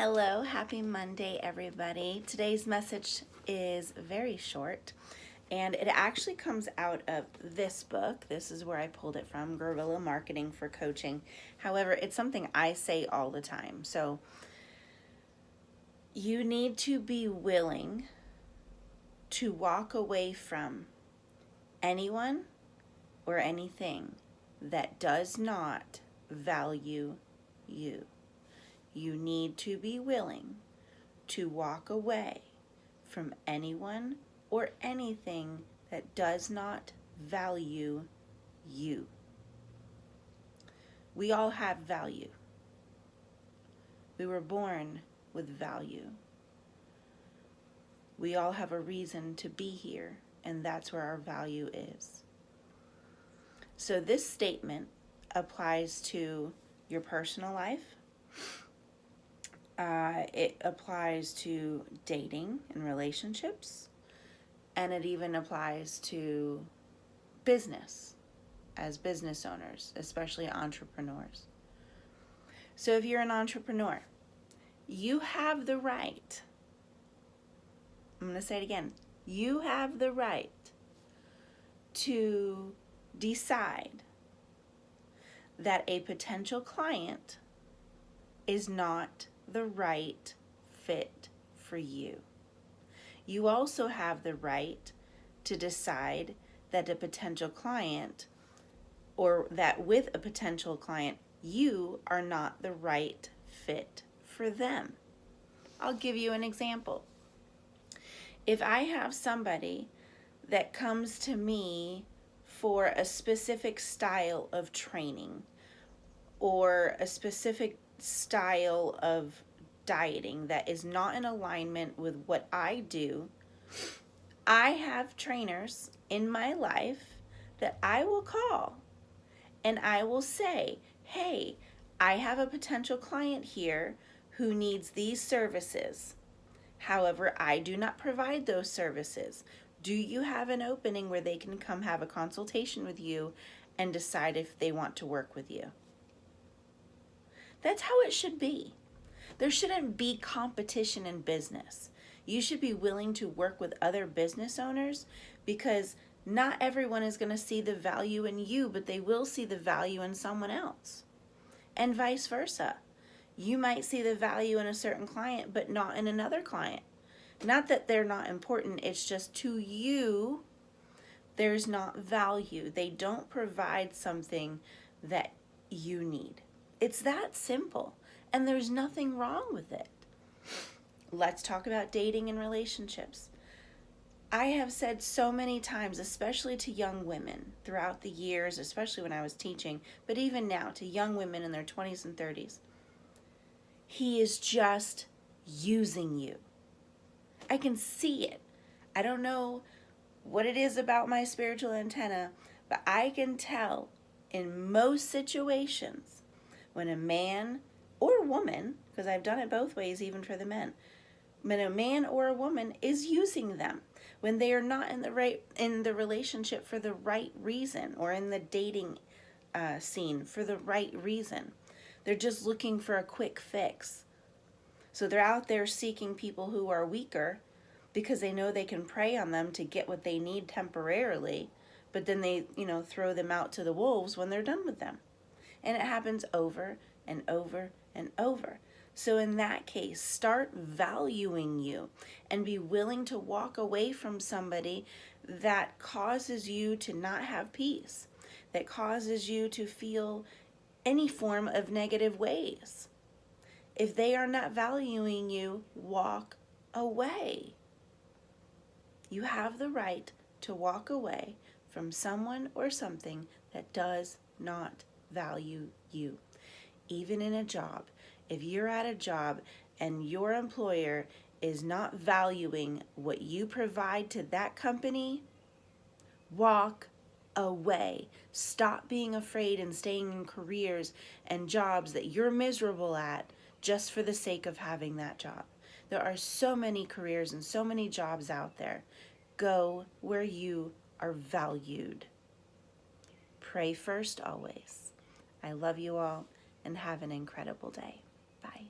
Hello, happy Monday, everybody. Today's message is very short, and it actually comes out of this book. This is where I pulled it from, Guerrilla Marketing for Coaching. However, it's something I say all the time. So you need to be willing to walk away from anyone or anything that does not value you. You need to be willing to walk away from anyone or anything that does not value you. We all have value. We were born with value. We all have a reason to be here, and that's where our value is. So this statement applies to your personal life. It applies to dating and relationships, and it even applies to business as business owners, especially entrepreneurs. So if you're an entrepreneur, you have the right, I'm going to say it again, you have the right to decide that a potential client is not the right fit for you. You also have the right to decide that a potential client, or that with a potential client, you are not the right fit for them. I'll give you an example. If I have somebody that comes to me for a specific style of training or a specific style of dieting that is not in alignment with what I do, I have trainers in my life that I will call and I will say, hey, I have a potential client here who needs these services. However, I do not provide those services. Do you have an opening where they can come have a consultation with you and decide if they want to work with you? That's how it should be. There shouldn't be competition in business. You should be willing to work with other business owners because not everyone is going to see the value in you, but they will see the value in someone else. And vice versa. You might see the value in a certain client, but not in another client. Not that they're not important, it's just to you, there's not value. They don't provide something that you need. It's that simple, and there's nothing wrong with it. Let's talk about dating and relationships. I have said so many times, especially to young women throughout the years, especially when I was teaching, but even now to young women in their 20s and 30s, he is just using you. I can see it. I don't know what it is about my spiritual antenna, but I can tell in most situations when a man or woman, because I've done it both ways even for the men, when a man or a woman is using them, when they are not in the relationship for the right reason, or in the dating scene for the right reason. They're just looking for a quick fix. So they're out there seeking people who are weaker because they know they can prey on them to get what they need temporarily, but then they, throw them out to the wolves when they're done with them. And it happens over and over and over. So in that case, start valuing you and be willing to walk away from somebody that causes you to not have peace, that causes you to feel any form of negative ways. If they are not valuing you, walk away. You have the right to walk away from someone or something that does not value you. Even in a job, if you're at a job and your employer is not valuing what you provide to that company, walk away. Stop being afraid and staying in careers and jobs that you're miserable at just for the sake of having that job. There are so many careers and so many jobs out there. Go where you are valued. Pray first always. I love you all and have an incredible day. Bye.